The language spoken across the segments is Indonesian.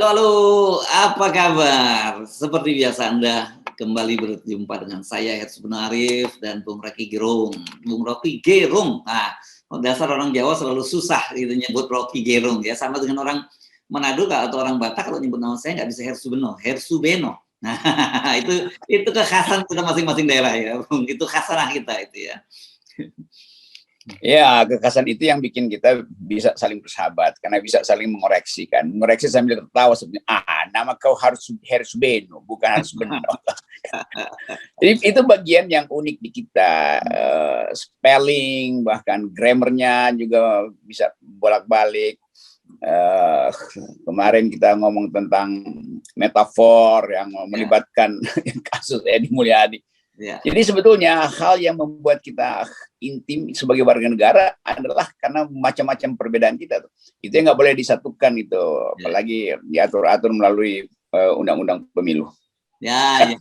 halo, apa kabar? Seperti biasa Anda kembali berjumpa dengan saya Hersubno Arif dan Bung Rocky Gerung. Bung Rocky Gerung. Nah, dasar orang Jawa selalu susah gitu nyebut Rocky Gerung ya, sama dengan orang Manado atau orang Batak kalau nyebut nama saya nggak bisa Hersubno, Hersubeno. Nah, itu kekhasan kita masing-masing daerah ya, Bung. Itu khasanah kita itu ya. Ya, kekhasan itu yang bikin kita bisa saling bersahabat, karena bisa saling mengoreksi kan. Mengoreksi sambil tertawa sebenarnya. Nama kau harus Hersubeno, bukan Hersubeno. Jadi itu bagian yang unik di kita. Spelling, bahkan grammarnya juga bisa bolak-balik. Kemarin kita ngomong tentang metafor yang melibatkan kasus Edi Mulyadi. Jadi sebetulnya hal yang membuat kita intim sebagai warga negara adalah karena macam-macam perbedaan kita. Itu yang nggak boleh disatukan itu, apalagi diatur-atur melalui undang-undang pemilu. Ya.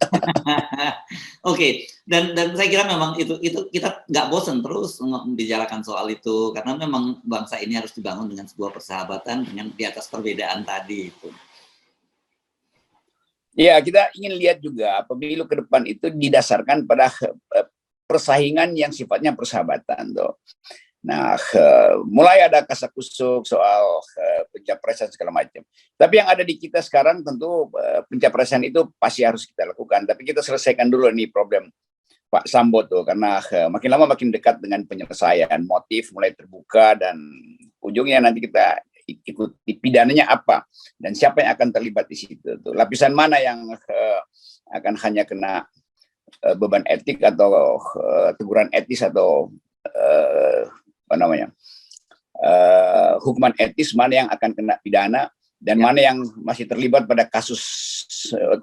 Oke. Dan saya kira memang itu kita nggak bosan terus membicarakan soal itu, karena memang bangsa ini harus dibangun dengan sebuah persahabatan dengan di atas perbedaan tadi itu. Ya, kita ingin lihat juga pemilu ke depan itu didasarkan pada persaingan yang sifatnya persahabatan tuh. Nah, mulai ada kasakusuk soal pencapresan segala macam. Tapi yang ada di kita sekarang tentu pencapresan itu pasti harus kita lakukan. Tapi kita selesaikan dulu nih problem Pak Sambo tuh, karena makin lama makin dekat dengan penyelesaian, motif mulai terbuka dan ujungnya nanti kita ikuti pidananya apa dan siapa yang akan terlibat di situ tuh. Lapisan mana yang akan hanya kena beban etik atau teguran etis atau hukuman etis, mana yang akan kena pidana dan mana yang masih terlibat pada kasus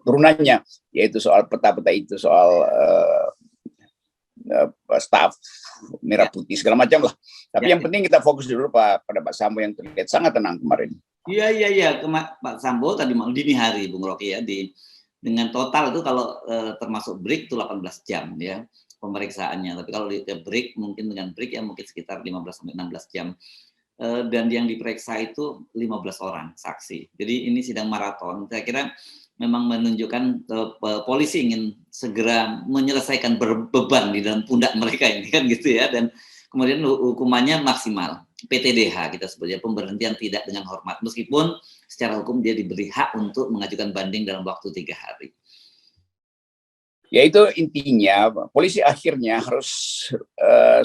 turunannya, yaitu soal peta-peta itu, soal staf merah putih segala macam lah. Tapi yang penting kita fokus dulu pada Pak Sambo yang terlihat sangat tenang kemarin. Iya. Pak Sambo tadi malam dini hari, Bung Rocky ya, dengan total itu kalau termasuk break itu 18 jam ya pemeriksaannya. Tapi kalau di break mungkin dengan break ya mungkin sekitar 15 sampai 16 jam. Dan yang diperiksa itu 15 orang saksi. Jadi ini sidang maraton. Saya kira memang menunjukkan polisi ingin segera menyelesaikan beban di dalam pundak mereka ini kan gitu ya, dan kemudian hukumannya maksimal, PTDH kita sebutnya, pemberhentian tidak dengan hormat, meskipun secara hukum dia diberi hak untuk mengajukan banding dalam waktu 3 hari. Ya itu intinya, polisi akhirnya harus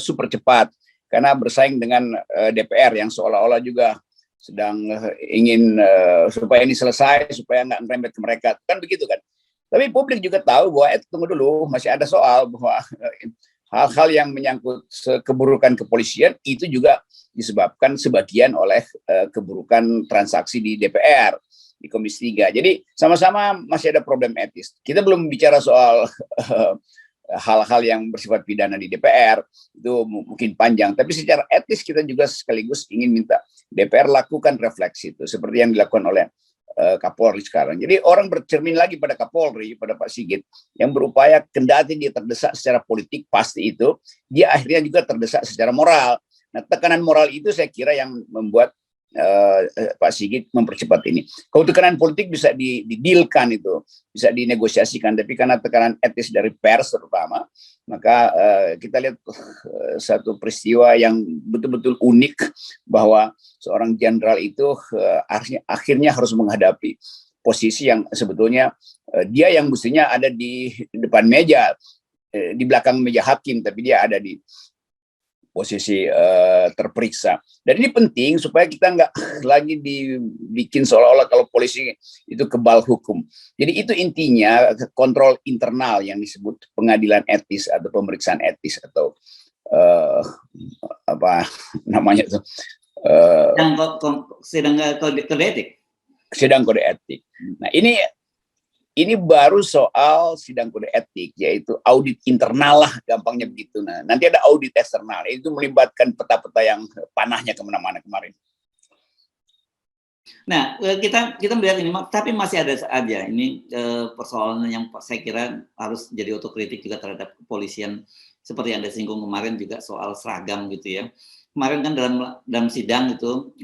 super cepat karena bersaing dengan DPR yang seolah-olah juga sedang ingin supaya ini selesai, supaya nggak ngerembet ke mereka, kan begitu kan. Tapi publik juga tahu bahwa tunggu dulu, masih ada soal bahwa hal-hal yang menyangkut keburukan kepolisian itu juga disebabkan sebagian oleh keburukan transaksi di DPR, di Komisi 3. Jadi sama-sama masih ada problem etis. Kita belum bicara soal hal-hal yang bersifat pidana di DPR, itu mungkin panjang. Tapi secara etis kita juga sekaligus ingin minta DPR lakukan refleksi itu, seperti yang dilakukan oleh Kapolri sekarang. Jadi orang bercermin lagi pada Kapolri, pada Pak Sigit, yang berupaya kendati dia terdesak secara politik, pasti itu, dia akhirnya juga terdesak secara moral. Nah, tekanan moral itu saya kira yang membuat Pak Sigit mempercepat ini. Kalau tekanan politik bisa didilkan itu, bisa dinegosiasikan, tapi karena tekanan etis dari pers terutama, maka kita lihat satu peristiwa yang betul-betul unik bahwa seorang jenderal itu akhirnya harus menghadapi posisi yang sebetulnya dia yang mestinya ada di depan meja, di belakang meja hakim, tapi dia ada di posisi terperiksa. Dan ini penting supaya kita nggak lagi dibikin seolah-olah kalau polisi itu kebal hukum. Jadi itu intinya kontrol internal yang disebut pengadilan etis atau pemeriksaan etis atau apa namanya itu, sidang kode etik. Sidang kode etik. Nah ini baru soal sidang kode etik, yaitu audit internal lah, gampangnya begitu. Nah, nanti ada audit eksternal, itu melibatkan peta-peta yang panahnya kemana-mana kemarin. Nah, kita melihat ini, tapi masih ada saja ini persoalan yang saya kira harus jadi otokritik juga terhadap kepolisian, seperti yang Anda singgung kemarin juga soal seragam gitu ya. Kemarin kan dalam sidang itu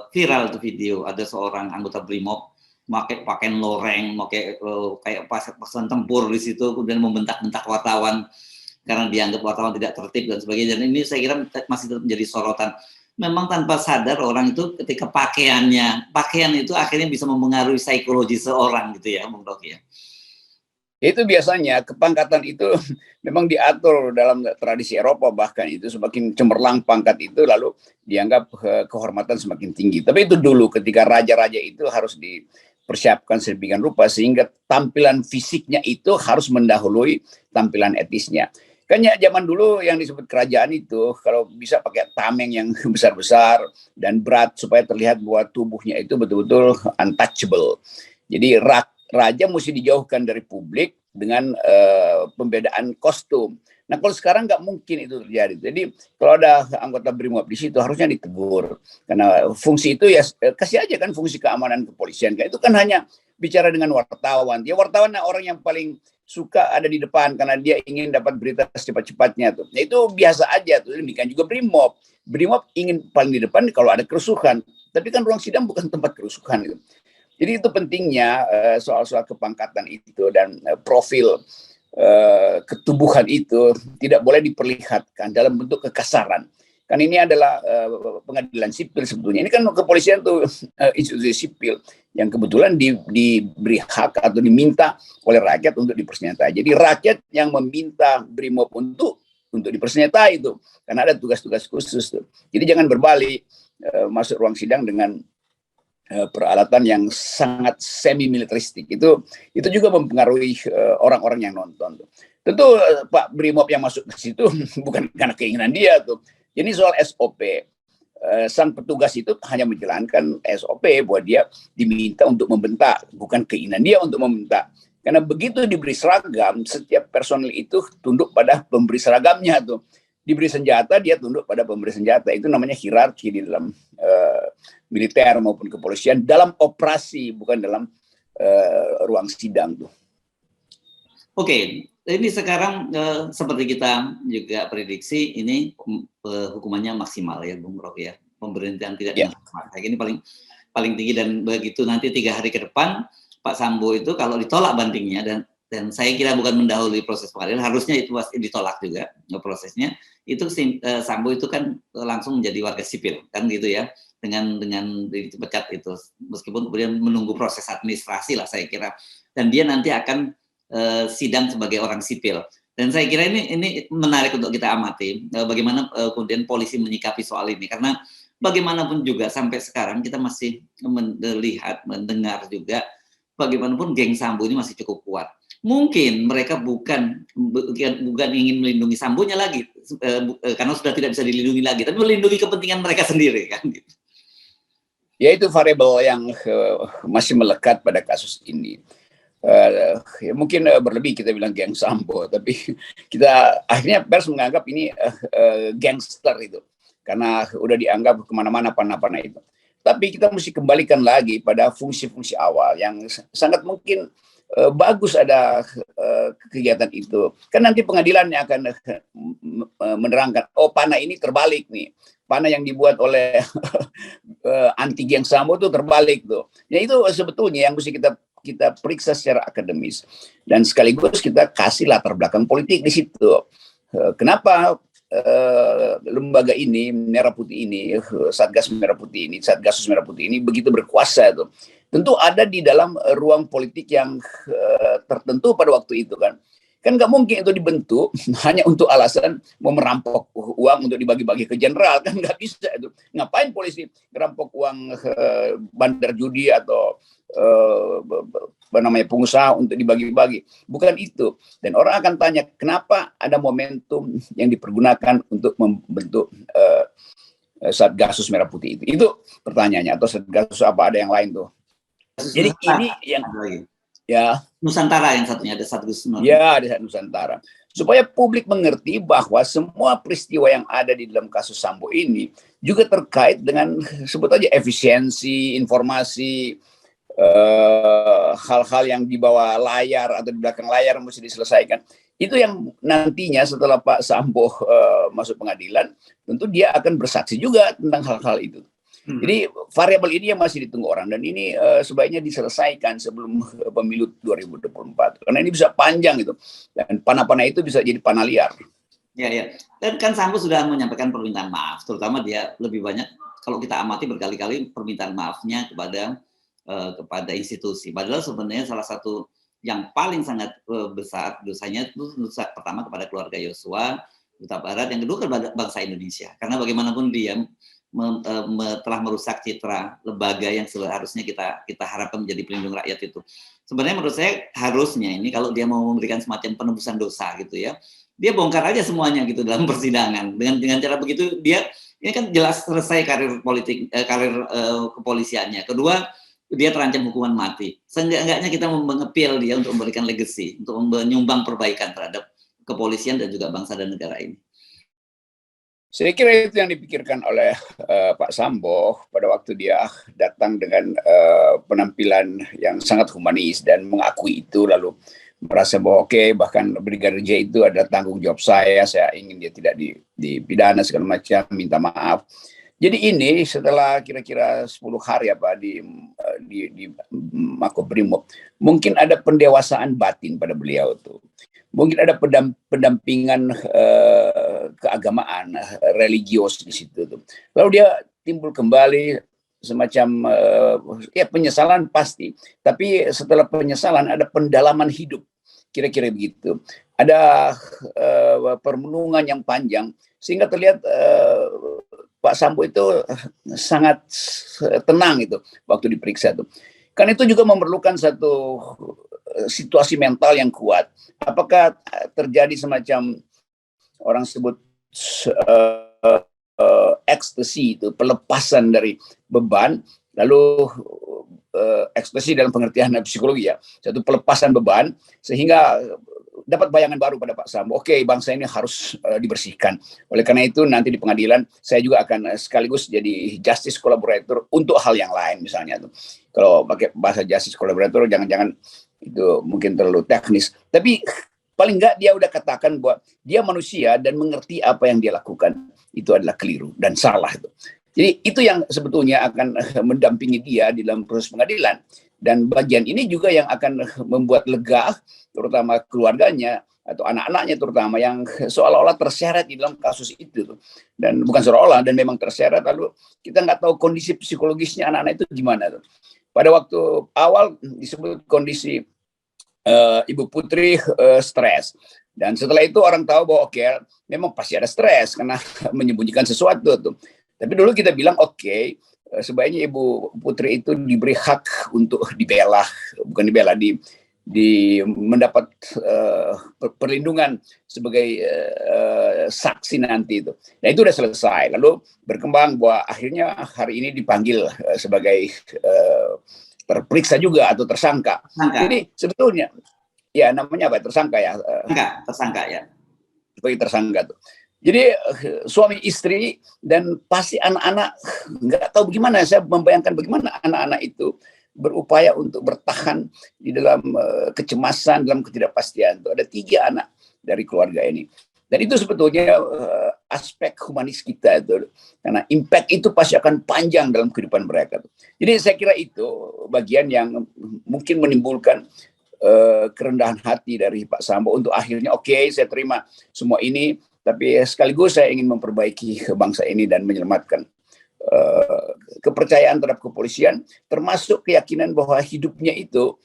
viral itu video, ada seorang anggota BRIMOB pakai pakaian loreng, pakai kayak pasukan tempur di situ, kemudian membentak-bentak wartawan karena dianggap wartawan tidak tertib dan sebagainya. Dan ini saya kira masih tetap menjadi sorotan. Memang tanpa sadar orang itu ketika pakaian itu akhirnya bisa mempengaruhi psikologi seorang gitu ya, Bung Rocky ya. Itu biasanya kepangkatan itu memang diatur dalam tradisi Eropa, bahkan itu semakin cemerlang pangkat itu lalu dianggap kehormatan semakin tinggi. Tapi itu dulu ketika raja-raja itu harus dipersiapkan sedemikian rupa sehingga tampilan fisiknya itu harus mendahului tampilan etisnya. Kan ya zaman dulu yang disebut kerajaan itu kalau bisa pakai tameng yang besar-besar dan berat supaya terlihat bahwa tubuhnya itu betul-betul untouchable. Jadi raja mesti dijauhkan dari publik dengan pembedaan kostum. Nah kalau sekarang nggak mungkin itu terjadi. Jadi kalau ada anggota BRIMOB di situ harusnya ditegur. Karena fungsi itu ya kasih aja kan fungsi keamanan kepolisian. Itu kan hanya bicara dengan wartawan. Ya wartawan orang yang paling suka ada di depan karena dia ingin dapat berita secepat-cepatnya tuh. Nah, itu biasa aja tuh. Demikian juga BRIMOB. BRIMOB ingin paling di depan kalau ada kerusuhan. Tapi kan ruang sidang bukan tempat kerusuhan gitu. Jadi itu pentingnya soal-soal kepangkatan itu dan profil ketubuhan itu tidak boleh diperlihatkan dalam bentuk kekasaran. Kan ini adalah pengadilan sipil sebetulnya. Ini kan kepolisian tuh institusi sipil yang kebetulan diberi hak atau diminta oleh rakyat untuk dipersenjatai. Jadi rakyat yang meminta BRIMOB untuk dipersenjatai itu karena ada tugas-tugas khusus tuh. Jadi jangan berbalik masuk ruang sidang dengan peralatan yang sangat semi militeristik itu juga mempengaruhi orang-orang yang nonton. Tentu Pak BRIMOB yang masuk ke situ bukan karena keinginan dia tuh. Ini soal SOP. Sang petugas itu hanya menjalankan SOP bahwa dia diminta untuk membentak, bukan keinginan dia untuk membentak. Karena begitu diberi seragam, setiap personel itu tunduk pada pemberi seragamnya tuh. Diberi senjata, dia tunduk pada pemberi senjata. Itu namanya hierarki di dalam militer maupun kepolisian dalam operasi, bukan dalam ruang sidang tuh. Oke, ini sekarang seperti kita juga prediksi ini hukumannya maksimal ya, Bung Rocky ya, pemberhentian tidak dengan hormat. Ini paling tinggi dan begitu nanti 3 hari ke depan Pak Sambo itu kalau ditolak bandingnya dan saya kira bukan mendahului proses pengadilan, harusnya itu pasti ditolak juga prosesnya. Itu Sambo itu kan langsung menjadi warga sipil kan gitu ya, dengan dipecat itu, meskipun kemudian menunggu proses administrasi lah saya kira, dan dia nanti akan sidang sebagai orang sipil. Dan saya kira ini menarik untuk kita amati bagaimana kemudian polisi menyikapi soal ini, karena bagaimanapun juga sampai sekarang kita masih melihat, mendengar juga bagaimanapun geng Sambo ini masih cukup kuat. Mungkin mereka bukan ingin melindungi Sambonya lagi karena sudah tidak bisa dilindungi lagi, tapi melindungi kepentingan mereka sendiri kan gitu. Ya itu variabel yang masih melekat pada kasus ini. Ya mungkin berlebih kita bilang geng Sambo, tapi kita akhirnya pers menganggap ini gangster itu karena udah dianggap kemana-mana panah-panah itu. Tapi kita mesti kembalikan lagi pada fungsi-fungsi awal yang sangat mungkin bagus ada kegiatan itu. Kan nanti pengadilan yang akan menerangkan, oh panah ini terbalik nih. Panah yang dibuat oleh anti geng Sambo itu terbalik tuh. Ya itu sebetulnya yang mesti kita periksa secara akademis dan sekaligus kita kasih latar belakang politik di situ. Kenapa lembaga ini Merah Putih ini, Satgas Merah Putih ini, Satgasus Merah Putih ini begitu berkuasa itu. Tentu ada di dalam ruang politik yang tertentu pada waktu itu kan. Kan nggak mungkin itu dibentuk hanya untuk alasan mau merampok uang untuk dibagi-bagi ke jenderal, kan nggak bisa itu. Ngapain polisi merampok uang bandar judi atau pengusaha untuk dibagi-bagi? Bukan itu. Dan orang akan tanya kenapa ada momentum yang dipergunakan untuk membentuk Satgasus Merah Putih itu. Itu pertanyaannya, atau Satgasus apa ada yang lain tuh? Jadi ini yang ya Nusantara yang satunya ada Satgas. Ya, ada Nusantara. Supaya publik mengerti bahwa semua peristiwa yang ada di dalam kasus Sambo ini juga terkait dengan sebut aja efisiensi informasi, hal-hal yang di bawah layar atau di belakang layar mesti diselesaikan. Itu yang nantinya setelah Pak Sambo masuk pengadilan, tentu dia akan bersaksi juga tentang hal-hal itu. Jadi variabel ini yang masih ditunggu orang, dan ini sebaiknya diselesaikan sebelum pemilu 2024 karena ini bisa panjang itu, dan panah-panah itu bisa jadi panah liar. Ya, ya. Dan kan Sambo sudah menyampaikan permintaan maaf, terutama dia lebih banyak kalau kita amati berkali-kali permintaan maafnya kepada institusi. Padahal sebenarnya salah satu yang paling sangat besar dosanya itu dosa pertama kepada keluarga Yosua Huta Barat, yang kedua kepada bangsa Indonesia. Karena bagaimanapun dia telah merusak citra lembaga yang seharusnya kita harapkan menjadi pelindung rakyat itu. Sebenarnya menurut saya harusnya ini kalau dia mau memberikan semacam penebusan dosa gitu ya, dia bongkar aja semuanya gitu dalam persidangan. Dengan cara begitu dia ini kan jelas selesai karir politik, karir kepolisiannya. Kedua, dia terancam hukuman mati. Seenggaknya kita mengepil dia untuk memberikan legacy, untuk menyumbang perbaikan terhadap kepolisian dan juga bangsa dan negara ini. Saya kira itu yang dipikirkan oleh Pak Sambo pada waktu dia datang dengan penampilan yang sangat humanis dan mengakui itu, lalu merasa bahwa oke, bahkan Brigadir J itu adalah tanggung jawab saya ingin dia tidak dipidana segala macam, minta maaf. Jadi ini setelah kira-kira 10 hari di Makobrimob, mungkin ada pendewasaan batin pada beliau tuh. Mungkin ada pendampingan keagamaan, religius di situ tuh. Lalu dia timbul kembali semacam ya penyesalan pasti, tapi setelah penyesalan ada pendalaman hidup, kira-kira begitu. Ada perenungan yang panjang sehingga terlihat Pak Sambo itu sangat tenang itu waktu diperiksa tuh. Kan itu juga memerlukan satu situasi mental yang kuat. Apakah terjadi semacam orang sebut ekstasi itu, pelepasan dari beban, lalu ekstasi dalam pengertian psikologi ya, satu pelepasan beban sehingga dapat bayangan baru pada Pak Sambo. Oke, bangsa ini harus dibersihkan. Oleh karena itu nanti di pengadilan saya juga akan sekaligus jadi justice collaborator untuk hal yang lain misalnya tuh. Kalau pakai bahasa justice collaborator jangan-jangan itu mungkin terlalu teknis. Tapi paling enggak dia udah katakan bahwa dia manusia dan mengerti apa yang dia lakukan itu adalah keliru dan salah itu. Jadi itu yang sebetulnya akan mendampingi dia di dalam proses pengadilan. Dan bagian ini juga yang akan membuat lega, terutama keluarganya atau anak-anaknya terutama yang seolah-olah terseret di dalam kasus itu. Dan bukan seolah-olah, dan memang terseret, lalu kita nggak tahu kondisi psikologisnya anak-anak itu gimana. Pada waktu awal disebut kondisi Ibu Putri stres. Dan setelah itu orang tahu bahwa oke, memang pasti ada stres karena menyembunyikan sesuatu tuh. Tapi dulu kita bilang oke, sebaiknya Ibu Putri itu diberi hak untuk dibela, bukan dibela, mendapat perlindungan sebagai saksi nanti itu. Nah itu udah selesai. Lalu berkembang bahwa akhirnya hari ini dipanggil sebagai terperiksa juga atau tersangka. Jadi sebetulnya ya namanya apa? Tersangka ya. Tersangka ya. Sebagai tersangka tuh. Jadi suami istri dan pasti anak-anak nggak tahu bagaimana. Saya membayangkan bagaimana anak-anak itu berupaya untuk bertahan di dalam kecemasan, dalam ketidakpastian. Tuh ada 3 anak dari keluarga ini. Dan itu sebetulnya aspek humanis kita itu, karena impact itu pasti akan panjang dalam kehidupan mereka. Jadi saya kira itu bagian yang mungkin menimbulkan kerendahan hati dari Pak Sambo untuk akhirnya oke, saya terima semua ini, tapi sekaligus saya ingin memperbaiki bangsa ini dan menyelamatkan kepercayaan terhadap kepolisian, termasuk keyakinan bahwa hidupnya itu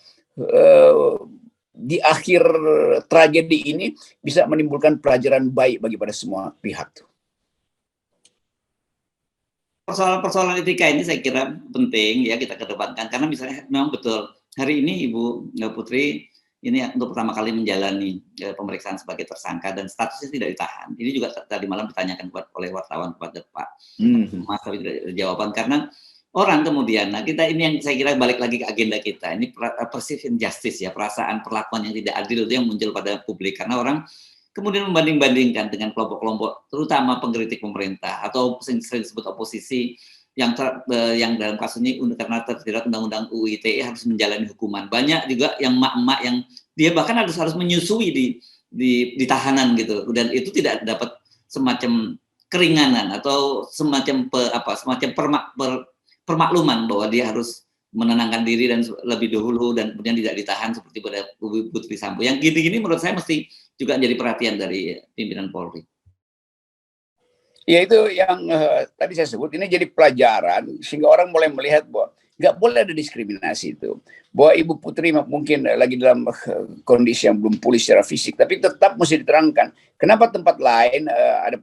di akhir tragedi ini bisa menimbulkan pelajaran baik bagi pada semua pihak. Persoalan etika ini saya kira penting ya kita kedepankan, karena misalnya memang betul hari ini Ibu Putri ini untuk pertama kali menjalani pemeriksaan sebagai tersangka dan statusnya tidak ditahan. Ini juga tadi malam ditanyakan oleh wartawan kepada Pak Mas, tapi tidak ada jawaban karena orang kemudian. Nah kita ini yang saya kira balik lagi ke agenda kita, ini perceived injustice ya, perasaan perlakuan yang tidak adil itu yang muncul pada publik karena orang kemudian membanding-bandingkan dengan kelompok-kelompok terutama pengkritik pemerintah atau sering disebut oposisi yang dalam kasus ini karena terjerat undang-undang UU ITE harus menjalani hukuman. Banyak juga yang emak-emak yang dia bahkan harus menyusui di tahanan gitu, dan itu tidak dapat semacam keringanan atau semacam permakluman bahwa dia harus menenangkan diri dan lebih dahulu dan kemudian tidak ditahan seperti pada Putri Sambo. Yang gini-gini menurut saya mesti juga menjadi perhatian dari pimpinan Polri. Ya itu yang tadi saya sebut, ini jadi pelajaran sehingga orang mulai melihat bahwa nggak boleh ada diskriminasi itu. Bahwa Ibu Putri mungkin lagi dalam kondisi yang belum pulih secara fisik, tapi tetap mesti diterangkan kenapa tempat lain ada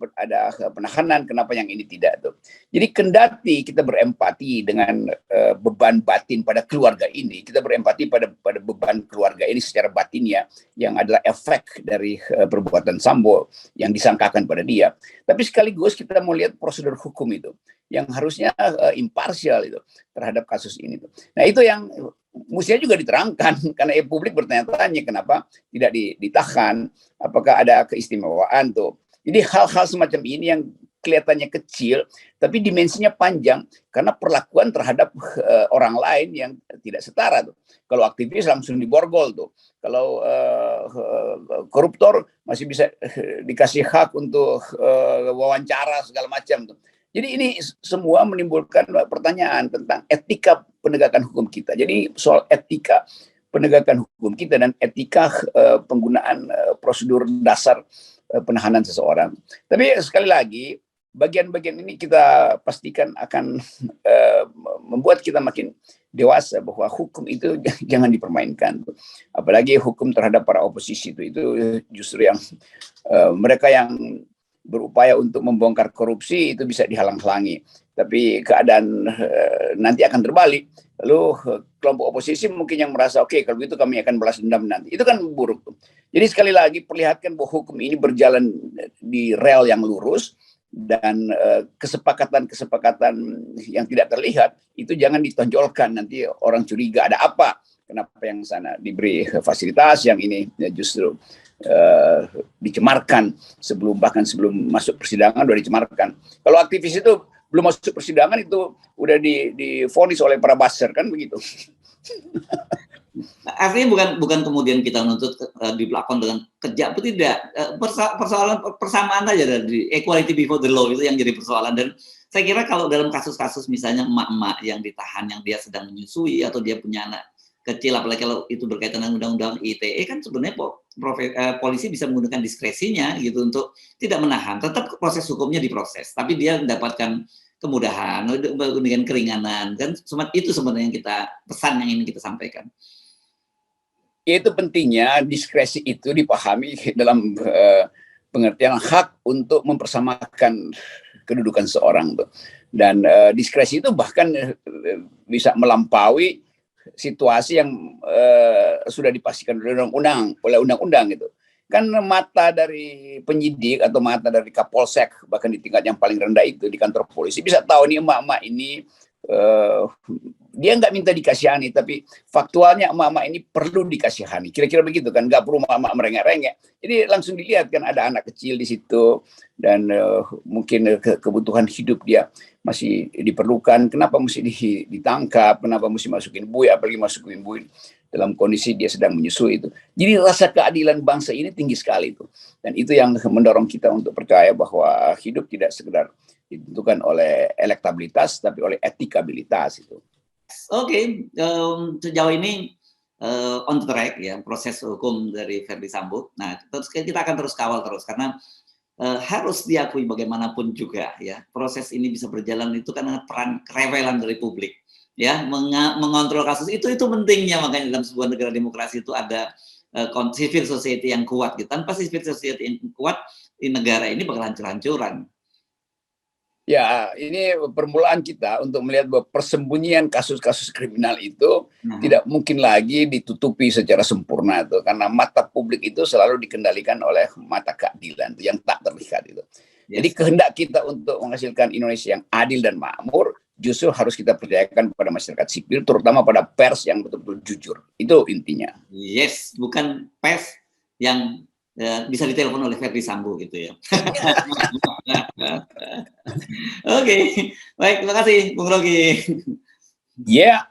penahanan, kenapa yang ini tidak tuh. Jadi kendati kita berempati dengan beban batin pada keluarga ini, kita berempati pada beban keluarga ini secara batinnya yang adalah efek dari perbuatan Sambo yang disangkakan pada dia. Tapi sekaligus kita mau lihat prosedur hukum itu yang harusnya imparsial itu terhadap kasus ini. Nah itu yang mestinya juga diterangkan karena publik bertanya-tanya kenapa tidak ditahan, apakah ada keistimewaan tuh. Jadi hal-hal semacam ini yang kelihatannya kecil tapi dimensinya panjang karena perlakuan terhadap orang lain yang tidak setara tuh. Kalau aktivis langsung diborgol tuh. Kalau koruptor masih bisa dikasih hak untuk wawancara segala macam tuh. Jadi ini semua menimbulkan pertanyaan tentang etika penegakan hukum kita. Jadi soal etika penegakan hukum kita dan etika penggunaan prosedur dasar penahanan seseorang. Tapi sekali lagi, bagian-bagian ini kita pastikan akan membuat kita makin dewasa bahwa hukum itu jangan dipermainkan. Apalagi hukum terhadap para oposisi itu justru yang mereka yang berupaya untuk membongkar korupsi itu bisa dihalang-halangi. Tapi keadaan nanti akan terbalik. Lalu kelompok oposisi mungkin yang merasa oke, kalau begitu kami akan balas dendam nanti. Itu kan buruk. Jadi sekali lagi perlihatkan bahwa hukum ini berjalan di rel yang lurus dan kesepakatan-kesepakatan yang tidak terlihat itu jangan ditonjolkan, nanti orang curiga ada apa, kenapa yang sana diberi fasilitas, yang ini justru dicemarkan bahkan sebelum masuk persidangan udah dicemarkan. Kalau aktivis itu belum masuk persidangan itu udah divonis oleh para buzzer kan begitu. Artinya bukan kemudian kita menuntut dilakukan dengan kejam, itu tidak. Persoalan persamaan saja dari equality before the law itu yang jadi persoalan. Dan saya kira kalau dalam kasus-kasus misalnya emak-emak yang ditahan yang dia sedang menyusui atau dia punya anak kecil, apalagi kalau itu berkaitan dengan undang-undang ITE, kan sebenarnya polisi bisa menggunakan diskresinya gitu untuk tidak menahan, tetap proses hukumnya diproses, tapi dia mendapatkan kemudahan dengan keringanan, kan itu sebenarnya yang pesan yang ingin kita sampaikan. Itu pentingnya diskresi itu dipahami dalam pengertian hak untuk mempersamakan kedudukan seorang tuh. Dan diskresi itu bahkan bisa melampaui situasi yang sudah dipastikan oleh undang-undang gitu. Kan mata dari penyidik atau mata dari Kapolsek bahkan di tingkat yang paling rendah itu di kantor polisi bisa tahu nih emak-emak ini dia nggak minta dikasihani, tapi faktualnya emak-emak ini perlu dikasihani. Kira-kira begitu kan, nggak perlu emak-emak merengek-rengek. Jadi langsung dilihat kan ada anak kecil di situ dan mungkin kebutuhan hidup dia masih diperlukan. Kenapa mesti ditangkap? Kenapa mesti masukin bui? Apalagi masukin bui dalam kondisi dia sedang menyusui itu. Jadi rasa keadilan bangsa ini tinggi sekali itu. Dan itu yang mendorong kita untuk percaya bahwa hidup tidak sekedar ditentukan oleh elektabilitas, tapi oleh etikabilitas itu. Oke, sejauh ini on the track ya proses hukum dari Verdi Sambo. Nah, terus kita akan terus kawal terus karena harus diakui bagaimanapun juga ya proses ini bisa berjalan itu karena peran kerewelan dari publik ya mengontrol kasus itu pentingnya, makanya dalam sebuah negara demokrasi itu ada civil society yang kuat gitu. Tanpa civil society yang kuat di negara ini bakal hancur-hancuran. Ya, ini permulaan kita untuk melihat bahwa persembunyian kasus-kasus kriminal itu tidak mungkin lagi ditutupi secara sempurna itu, karena mata publik itu selalu dikendalikan oleh mata keadilan itu yang tak terlihat itu. Yes. Jadi kehendak kita untuk menghasilkan Indonesia yang adil dan makmur justru harus kita percayakan kepada masyarakat sipil, terutama pada pers yang betul-betul jujur. Itu intinya. Yes, bukan pers yang bisa ditelepon oleh Verdi Sambo gitu ya. Oke, baik, terima kasih Bung Rocky. Yeah.